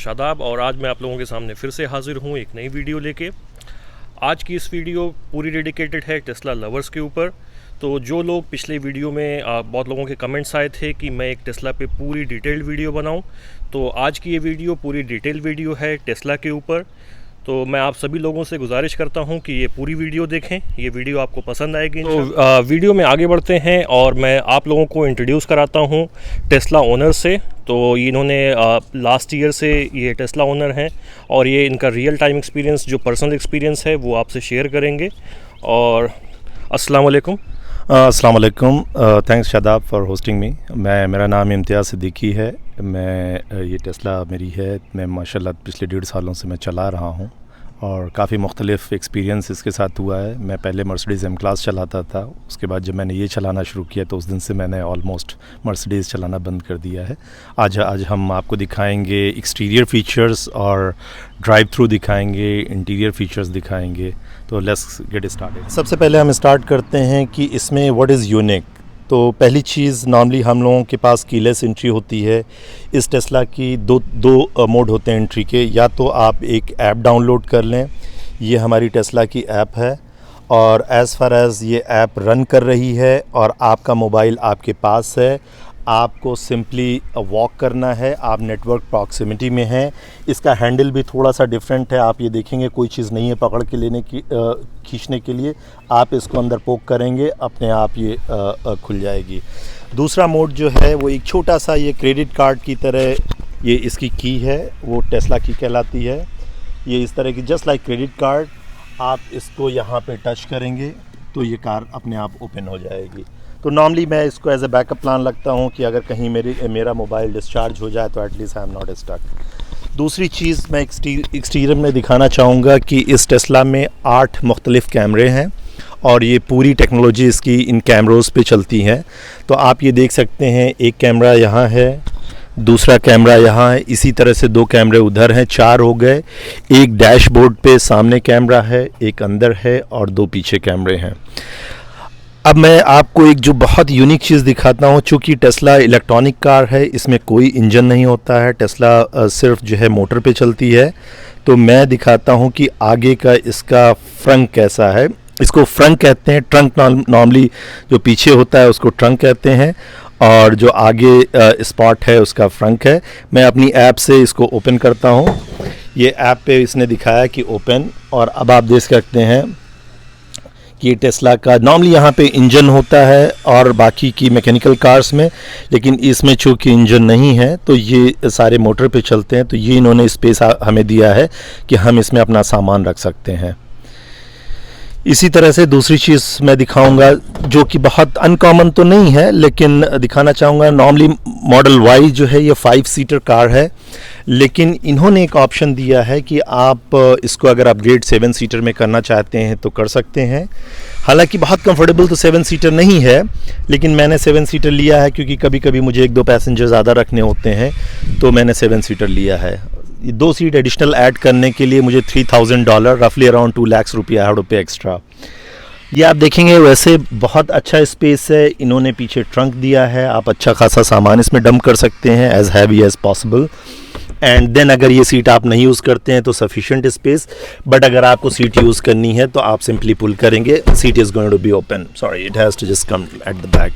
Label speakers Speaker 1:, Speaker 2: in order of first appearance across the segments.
Speaker 1: शादाब और आज मैं आप लोगों के सामने फिर से हाज़िर हूँ एक नई वीडियो लेके। आज की इस वीडियो पूरी डेडिकेटेड है टेस्ला लवर्स के ऊपर। तो जो लोग पिछले वीडियो में बहुत लोगों के कमेंट्स आए थे कि मैं एक टेस्ला पे पूरी डिटेल्ड वीडियो बनाऊं, तो आज की ये वीडियो पूरी डिटेल वीडियो है टेस्ला के ऊपर। तो मैं आप सभी लोगों से गुजारिश करता हूं कि ये पूरी वीडियो देखें, ये वीडियो आपको पसंद आएगी। तो वीडियो में आगे बढ़ते हैं और मैं आप लोगों को इंट्रोड्यूस कराता हूं टेस्ला ओनर से। तो इन्होंने लास्ट ईयर से ये टेस्ला ओनर हैं और ये इनका रियल टाइम एक्सपीरियंस जो पर्सनल एक्सपीरियंस है वो आपसे शेयर करेंगे। और अस्सलाम वालेकुम।
Speaker 2: अस्सलाम वालेकुम, थैंक्स शादाब फॉर होस्टिंग मी। मेरा नाम इम्तियाज़ सिद्दीकी है। ये टेस्ला मेरी है। मैं माशाल्लाह पिछले 1.5 सालों से मैं चला रहा हूँ और काफ़ी मुख्तलिफ़ एक्सपीरियंस इसके साथ हुआ है। मैं पहले मर्सिडीज़ एम क्लास चलाता था, उसके बाद जब मैंने ये चलाना शुरू किया तो उस दिन से मैंने ऑलमोस्ट मर्सिडीज़ चलाना बंद कर दिया है। आज हम आपको दिखाएंगे एक्सटीरियर फ़ीचर्स और ड्राइव थ्रू दिखाएंगे, इंटीरियर फ़ीचर्स दिखाएंगे। तो लेट्स गेट स्टार्टेड। सबसे पहले हम स्टार्ट करते हैं कि इसमें व्हाट इज़ यूनिक। तो पहली चीज़, नॉर्मली हम लोगों के पास कीलेस एंट्री होती है। इस टेस्ला की दो मोड होते हैं एंट्री के। या तो आप एक ऐप डाउनलोड कर लें, ये हमारी टेस्ला की ऐप है और एज़ फार एज़ ये ऐप रन कर रही है और आपका मोबाइल आपके पास है, आपको सिंपली वॉक करना है, आप नेटवर्क प्रॉक्सिमिटी में हैं। इसका हैंडल भी थोड़ा सा डिफरेंट है। आप ये देखेंगे कोई चीज़ नहीं है पकड़ के लेने की, खींचने के लिए। आप इसको अंदर पोक करेंगे, अपने आप ये खुल जाएगी। दूसरा मोड जो है वो एक छोटा सा ये क्रेडिट कार्ड की तरह, ये इसकी की है, वो टेस्ला की कहलाती है। ये इस तरह की जस्ट लाइक क्रेडिट कार्ड। आप इसको यहाँ पे टच करेंगे तो ये कार अपने आप ओपन हो जाएगी। तो नॉर्मली मैं इसको एज ए बैकअप प्लान लगता हूँ कि अगर कहीं मेरा मोबाइल डिस्चार्ज हो जाए तो at least I am not stuck. दूसरी चीज़ मैं एक्सटीरियर में दिखाना चाहूँगा कि इस टेस्ला में 8 मुख्तलिफ़ कैमरे हैं और ये पूरी टेक्नोलॉजी इसकी इन कैमरोज़ पे चलती है। तो आप ये देख सकते हैं, एक कैमरा यहाँ है, दूसरा कैमरा यहाँ है, इसी तरह से 2 कैमरे उधर हैं, 4 हो गए। एक डैशबोर्ड पे सामने कैमरा है, एक अंदर है और 2 पीछे कैमरे हैं। अब मैं आपको एक जो बहुत यूनिक चीज़ दिखाता हूँ। चूँकि टेस्ला इलेक्ट्रॉनिक कार है, इसमें कोई इंजन नहीं होता है, टेस्ला सिर्फ जो है मोटर पे चलती है। तो मैं दिखाता हूँ कि आगे का इसका फ्रंक कैसा है। इसको फ्रंक कहते हैं, ट्रंक नॉर्मली जो पीछे होता है उसको ट्रंक कहते हैं और जो आगे स्पॉट है उसका फ्रंक है। मैं अपनी ऐप से इसको ओपन करता हूँ। ये ऐप पे इसने दिखाया कि ओपन, और अब आप देख सकते हैं कि टेस्ला का नॉर्मली यहाँ पे इंजन होता है और बाकी की मैकेनिकल कार्स में, लेकिन इसमें चूँकि इंजन नहीं है तो ये सारे मोटर पे चलते हैं। तो ये इन्होंने स्पेस हमें दिया है कि हम इसमें अपना सामान रख सकते हैं। इसी तरह से दूसरी चीज़ मैं दिखाऊंगा जो कि बहुत अनकॉमन तो नहीं है लेकिन दिखाना चाहूँगा। नॉर्मली मॉडल वाई जो है ये 5 सीटर कार है, लेकिन इन्होंने एक ऑप्शन दिया है कि आप इसको अगर अपग्रेड 7 सीटर में करना चाहते हैं तो कर सकते हैं। हालांकि बहुत कंफर्टेबल तो 7 सीटर नहीं है, लेकिन मैंने 7 सीटर लिया है क्योंकि कभी कभी मुझे 1-2 पैसेंजर ज़्यादा रखने होते हैं, तो मैंने 7 सीटर लिया है। 2 सीट एडिशनल ऐड करने के लिए मुझे $3000 रफली अराउंड 2 लाख रुपया है रुपये एक्स्ट्रा। ये आप देखेंगे वैसे बहुत अच्छा स्पेस है। इन्होंने पीछे ट्रंक दिया है, आप अच्छा खासा सामान इसमें डंप कर सकते हैं, as heavy as possible. And then अगर ये सीट आप नहीं यूज़ करते हैं तो सफिशिएंट स्पेस, बट अगर आपको सीट यूज़ करनी है तो आप सिंपली पुल करेंगे, seat is going to be open, sorry it has to just come at the back.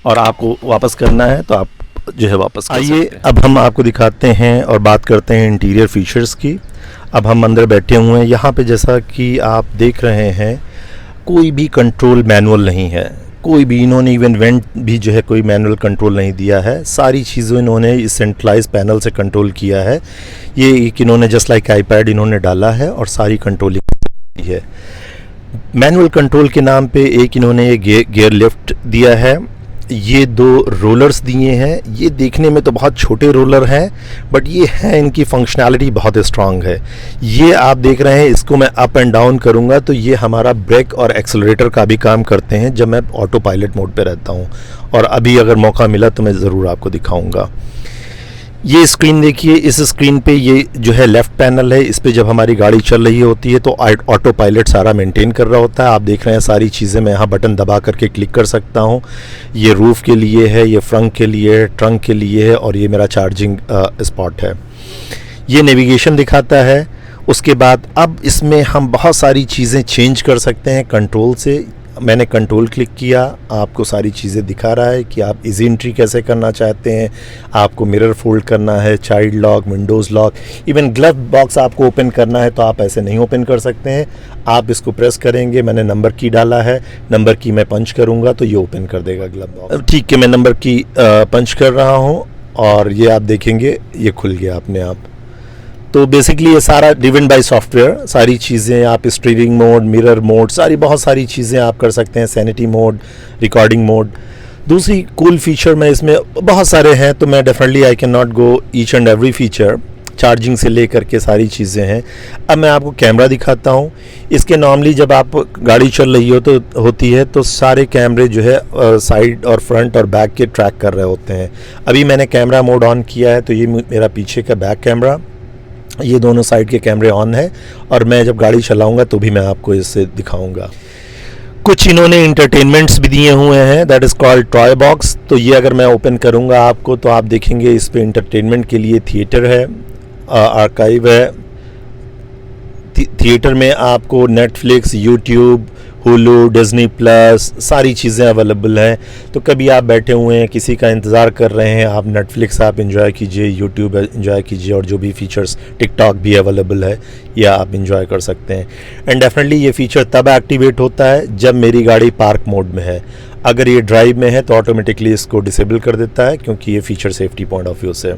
Speaker 2: और आपको वापस करना है तो आप जो है वापस कर सकते हैं। आइए अब हम आपको दिखाते हैं और बात करते हैं इंटीरियर फीचर्स की। अब हम अंदर बैठे हुए हैं। यहाँ पे जैसा कि आप देख रहे हैं कोई भी कंट्रोल मैनुअल नहीं है, कोई भी, इन्होंने इवन वेंट भी जो है कोई मैनुअल कंट्रोल नहीं दिया है। सारी चीज़ें इन्होंने इस सेंट्रलाइज पैनल से कंट्रोल किया है। ये एक इन्होंने जस्ट लाइक आईपैड इन्होंने डाला है और सारी कंट्रोलिंग है। मैनुअल कंट्रोल के नाम पे एक इन्होंने ये गियर लिफ्ट दिया है। ये 2 रोलर्स दिए हैं। ये देखने में तो बहुत छोटे रोलर हैं, बट ये हैं, इनकी फंक्शनैलिटी बहुत स्ट्रांग है। ये आप देख रहे हैं, इसको मैं अप एंड डाउन करूंगा तो ये हमारा ब्रेक और एक्सेलरेटर का भी काम करते हैं जब मैं ऑटो पायलट मोड पे रहता हूं। और अभी अगर मौका मिला तो मैं ज़रूर आपको दिखाऊंगा। ये स्क्रीन देखिए, इस स्क्रीन पे ये जो है लेफ़्ट पैनल है, इस पे जब हमारी गाड़ी चल रही होती है तो ऑटो पायलट सारा मेंटेन कर रहा होता है। आप देख रहे हैं सारी चीज़ें मैं यहाँ बटन दबा करके क्लिक कर सकता हूँ। ये रूफ़ के लिए है, ये फ्रंट के लिए है, ट्रंक के लिए है, और ये मेरा चार्जिंग स्पॉट है। ये नेविगेशन दिखाता है। उसके बाद अब इसमें हम बहुत सारी चीज़ें चेंज कर सकते हैं कंट्रोल से। मैंने कंट्रोल क्लिक किया, आपको सारी चीज़ें दिखा रहा है कि आप इजी एंट्री कैसे करना चाहते हैं, आपको मिरर फोल्ड करना है, child lock, Windows lock, even glove box आपको ओपन करना है तो आप ऐसे नहीं ओपन कर सकते हैं। आप इसको प्रेस करेंगे, मैंने नंबर की डाला है, नंबर की मैं पंच करूँगा तो ये ओपन कर देगा ग्लव बॉक्स। ठीक है, मैं नंबर की पंच कर रहा हूँ और ये आप देखेंगे ये खुल गया अपने आप। तो बेसिकली ये सारा ड्रिवन बाय सॉफ्टवेयर, सारी चीज़ें आप स्टीयरिंग मोड, मिरर मोड, बहुत सारी चीज़ें आप कर सकते हैं, सैनिटी मोड, रिकॉर्डिंग मोड। दूसरी कूल फीचर में इसमें बहुत सारे हैं तो मैं definitely I can not go each and every feature. Charging से लेकर के सारी चीज़ें हैं। अब मैं आपको कैमरा दिखाता हूँ। इसके नॉर्मली जब आप गाड़ी चल रही होती है तो सारे कैमरे जो है साइड और फ्रंट और बैक के ट्रैक कर रहे होते हैं। अभी मैंने कैमरा मोड ऑन किया है तो ये मेरा पीछे का बैक कैमरा, ये दोनों साइड के कैमरे ऑन है और मैं जब गाड़ी चलाऊंगा तो भी मैं आपको इससे दिखाऊंगा। कुछ इन्होंने इंटरटेनमेंट्स भी दिए हुए हैं, that is called toy box. तो ये अगर मैं ओपन करूंगा आपको तो आप देखेंगे इस पे इंटरटेनमेंट के लिए थिएटर है, आर्काइव है। थिएटर में आपको Netflix, YouTube, Hulu, Disney plus सारी चीज़ें अवेलेबल हैं। तो कभी आप बैठे हुए हैं, किसी का इंतज़ार कर रहे हैं, आप नेटफ्लिक्स आप इंजॉय कीजिए, यूट्यूब इंजॉय कीजिए, और जो भी फीचर्स, टिकटॉक भी अवेलेबल है, या आप इंजॉय कर सकते हैं। एंड डेफिनेटली ये फीचर तब एक्टिवेट होता है जब मेरी गाड़ी पार्क मोड में है। अगर ये ड्राइव में है तो ऑटोमेटिकली इसको डिसेबल कर देता है, क्योंकि ये feature safety point of view से।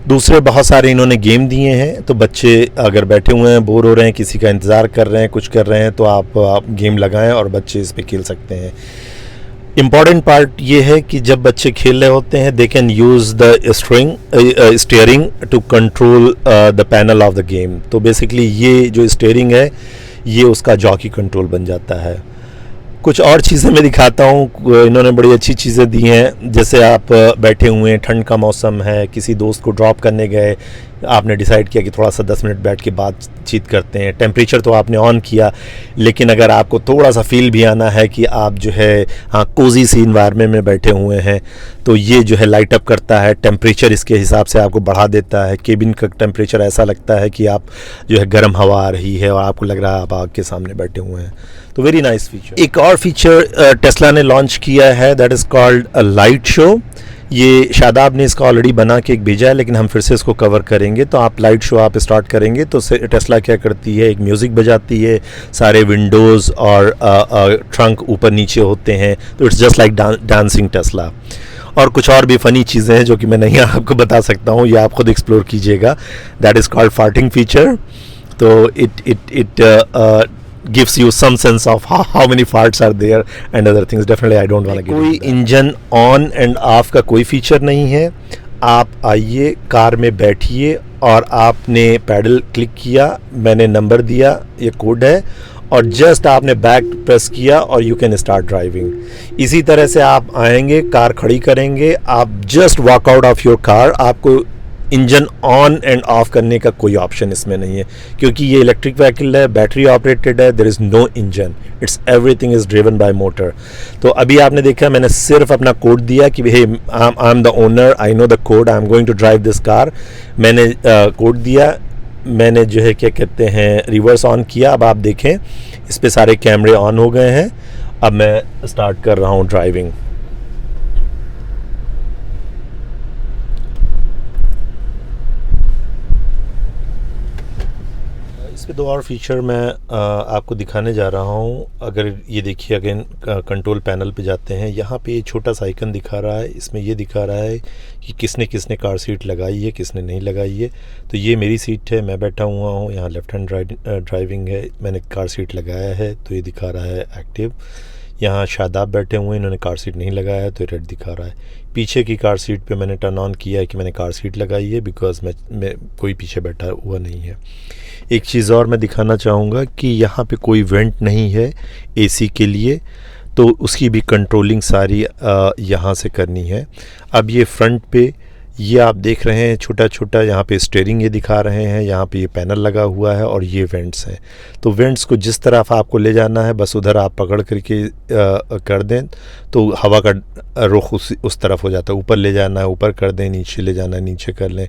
Speaker 2: दूसरे बहुत सारे इन्होंने गेम दिए हैं, तो बच्चे अगर बैठे हुए हैं, बोर हो रहे हैं, किसी का इंतज़ार कर रहे हैं, कुछ कर रहे हैं, तो आप गेम लगाएं और बच्चे इस पे खेल सकते हैं। इम्पॉर्टेंट पार्ट ये है कि जब बच्चे खेल रहे होते हैं they can use the steering to control the panel of the game. तो बेसिकली ये जो स्टीयरिंग है ये उसका जॉकी कंट्रोल बन जाता है। कुछ और चीज़ें मैं दिखाता हूँ, इन्होंने बड़ी अच्छी चीज़ें दी हैं। जैसे आप बैठे हुए हैं, ठंड का मौसम है, किसी दोस्त को ड्रॉप करने गए, आपने डिसाइड किया कि थोड़ा सा 10 मिनट बैठ के बातचीत करते हैं। टेम्परेचर तो आपने ऑन किया, लेकिन अगर आपको थोड़ा सा फील भी आना है कि आप जो है कोजी सी इन्वायरमेंट में बैठे हुए हैं, तो ये जो है लाइट अप करता है, टेम्परेचर इसके हिसाब से आपको बढ़ा देता है। केबिन का टेम्परेचर ऐसा लगता है कि आप जो है गर्म हवा आ रही है और आपको लग रहा है आप आग के सामने बैठे हुए हैं। तो वेरी नाइस फीचर। एक और फीचर टेस्ला ने लॉन्च किया है, that is called a light show. ये शादाब ने इसका ऑलरेडी बना के एक भेजा है, लेकिन हम फिर से इसको कवर करेंगे। तो आप लाइट शो आप स्टार्ट करेंगे तो टेस्ला क्या करती है, एक म्यूज़िक बजाती है, सारे विंडोज़ और ट्रंक ऊपर नीचे होते हैं, तो it's just like dancing Tesla. और कुछ और भी फ़नी चीज़ें हैं जो कि मैं नहीं आपको बता सकता हूँ, ये आप खुद एक्सप्लोर कीजिएगा। That is called farting feature. तो it gives you some sense of how many farts are there and other things. Definitely I don't want to give कोई इंजन ऑन एंड ऑफ का कोई फीचर नहीं है। आप आइए, car में बैठिए और आपने पैडल क्लिक किया, मैंने नंबर दिया, ये कोड है, और जस्ट आपने बैक प्रेस किया और यू कैन स्टार्ट ड्राइविंग। इसी तरह से आप आएंगे, कार खड़ी करेंगे, आप just walk out of your car. आपको इंजन ऑन एंड ऑफ करने का कोई ऑप्शन इसमें नहीं है, क्योंकि ये इलेक्ट्रिक व्हीकल है, बैटरी ऑपरेटेड है, there is no engine, it's everything is driven by motor. तो अभी आपने देखा मैंने सिर्फ अपना कोड दिया कि hey I am the owner, I know the code, I am going to drive this car. मैंने कोड दिया, मैंने जो है क्या कहते हैं रिवर्स ऑन किया। अब आप देखें इस पे सारे कैमरे ऑन हो गए हैं। अब मैं स्टार्ट कर रहा हूँ ड्राइविंग। इस पे दो और फीचर मैं आपको दिखाने जा रहा हूँ। अगर ये देखिए अगेन कंट्रोल पैनल पे जाते हैं, यहाँ पे ये छोटा सा आइकन दिखा रहा है, इसमें ये दिखा रहा है कि किसने किसने कार सीट लगाई है, किसने नहीं लगाई है। तो ये मेरी सीट है, मैं बैठा हुआ हूँ, यहाँ लेफ्ट हैंड ड्राइविंग है, मैंने कार सीट लगाया है तो ये दिखा रहा है एक्टिव। यहाँ शादाब बैठे हुए हैं, इन्होंने कार सीट नहीं लगाया है तो रेड दिखा रहा है। पीछे की कार सीट पे मैंने टर्न ऑन किया है कि मैंने कार सीट लगाई है, बिकॉज मैं कोई पीछे बैठा हुआ नहीं है। एक चीज़ और मैं दिखाना चाहूँगा कि यहाँ पे कोई वेंट नहीं है एसी के लिए, तो उसकी भी कंट्रोलिंग सारी यहाँ से करनी है। अब ये फ्रंट पे ये आप देख रहे हैं छोटा छोटा, यहाँ पे स्टीयरिंग ये दिखा रहे हैं, यहाँ पे ये पैनल लगा हुआ है और ये वेंट्स हैं। तो वेंट्स को जिस तरफ आपको ले जाना है बस उधर आप पकड़ करके कर दें तो हवा का रुख उस तरफ हो जाता है। ऊपर ले जाना है ऊपर कर दें, नीचे ले जाना है नीचे कर लें,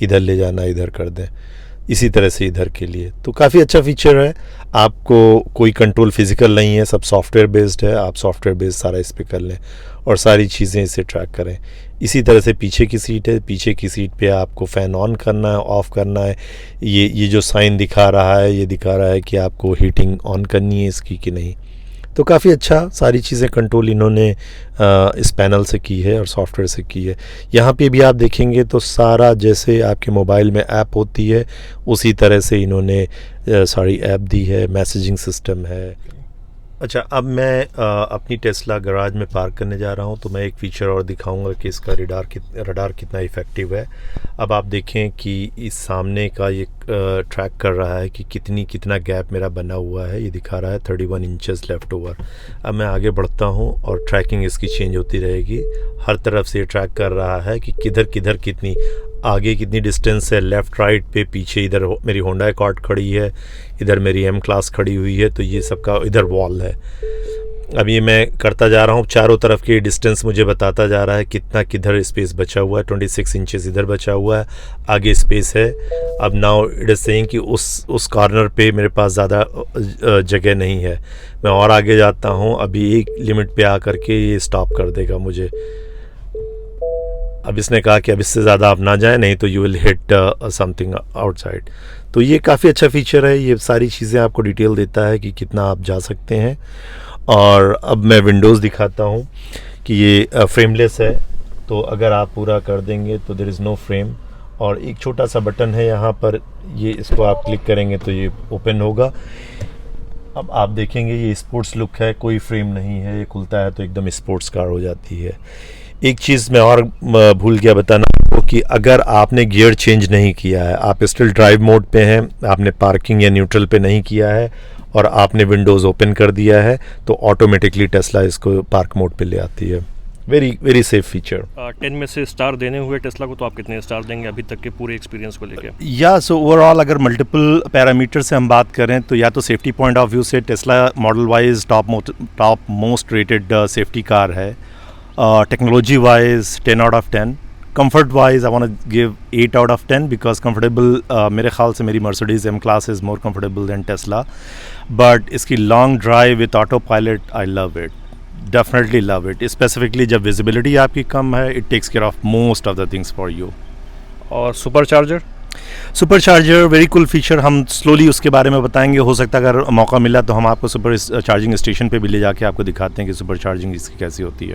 Speaker 2: इधर ले जाना है इधर कर दें, इसी तरह से इधर के लिए। तो काफ़ी अच्छा फीचर है। आपको कोई कंट्रोल फिज़िकल नहीं है, सब सॉफ्टवेयर बेस्ड है। आप सॉफ्टवेयर बेस्ड सारा इस पर कर लें और सारी चीज़ें इसे ट्रैक करें। इसी तरह से पीछे की सीट है, पीछे की सीट पे आपको फ़ैन ऑन करना है ऑफ़ करना है। ये जो साइन दिखा रहा है ये दिखा रहा है कि आपको हीटिंग ऑन करनी है इसकी कि नहीं। तो काफ़ी अच्छा सारी चीज़ें कंट्रोल इन्होंने इस पैनल से की है और सॉफ्टवेयर से की है। यहाँ पे भी आप देखेंगे तो सारा जैसे आपके मोबाइल में ऐप होती है उसी तरह से इन्होंने सारी ऐप दी है, मैसेजिंग सिस्टम है। अच्छा, अब मैं अपनी टेस्ला गराज में पार्क करने जा रहा हूँ तो मैं एक फ़ीचर और दिखाऊंगा कि इसका रडार कितना इफ़ेक्टिव है। अब आप देखें कि इस सामने का ये ट्रैक कर रहा है कि कितना गैप मेरा बना हुआ है। ये दिखा रहा है 31 इंचेस लेफ़्ट ओवर। अब मैं आगे बढ़ता हूँ और ट्रैकिंग इसकी चेंज होती रहेगी। हर तरफ से ये ट्रैक कर रहा है कि किधर कितनी आगे कितनी डिस्टेंस है, लेफ़्ट राइट पे, पीछे इधर मेरी होंडा अकॉर्ड खड़ी है, इधर मेरी एम क्लास खड़ी हुई है, तो ये सबका इधर वॉल है। अब ये मैं करता जा रहा हूँ, चारों तरफ की डिस्टेंस मुझे बताता जा रहा है किधर स्पेस बचा हुआ है। 26 इंचेस इधर बचा हुआ है, आगे स्पेस है। अब नाउ इट इज़ सेइंग कि उस कॉर्नर पे मेरे पास ज़्यादा जगह नहीं है, मैं और आगे जाता हूँ। अभी एक लिमिट पे आकर के ये स्टॉप कर देगा मुझे। अब इसने कहा कि अब इससे ज़्यादा आप ना जाएं, नहीं तो you will hit something outside. तो ये काफ़ी अच्छा फीचर है। ये सारी चीज़ें आपको डिटेल देता है कि कितना आप जा सकते हैं। और अब मैं विंडोज़ दिखाता हूँ कि ये फ्रेमलेस है, तो अगर आप पूरा कर देंगे तो देयर इज़ नो फ्रेम। और एक छोटा सा बटन है यहाँ पर, ये इसको आप क्लिक करेंगे तो ये ओपन होगा। अब आप देखेंगे ये स्पोर्ट्स लुक है, कोई फ्रेम नहीं है, ये खुलता है तो एकदम स्पोर्ट्स कार हो जाती है। एक चीज़ मैं और भूल गया बताना आपको कि अगर आपने गियर चेंज नहीं किया है, आप स्टिल ड्राइव मोड पे हैं, आपने पार्किंग या न्यूट्रल पे नहीं किया है और आपने विंडोज़ ओपन कर दिया है तो ऑटोमेटिकली टेस्ला इसको पार्क मोड पे ले आती है। Very safe feature.
Speaker 1: 10 में से स्टार देने हुए टेस्ला को तो आप कितने स्टार देंगे अभी तक के पूरे एक्सपीरियंस को लेके?
Speaker 2: या सो ओवरऑल अगर मल्टीपल पैरामीटर से हम बात करें तो या तो सेफ्टी पॉइंट ऑफ व्यू से Tesla model wise top most rated safety car है। Technology wise 10 out of 10। Comfort wise I want to give 8 out of 10 because comfortable मेरे ख्याल से मेरी Mercedes M class is more comfortable than Tesla. But इसकी long drive with autopilot I love it, definitely love it. Specifically जब visibility आपकी कम है, it takes care of most of the things for you.
Speaker 1: और supercharger very cool feature, हम slowly उसके बारे में बताएंगे। हो सकता है अगर मौका मिला तो हम आपको सुपर चार्जिंग स्टेशन पे भी ले जाके आपको दिखाते हैं कि सुपर चार्जिंग इसकी कैसी होती है।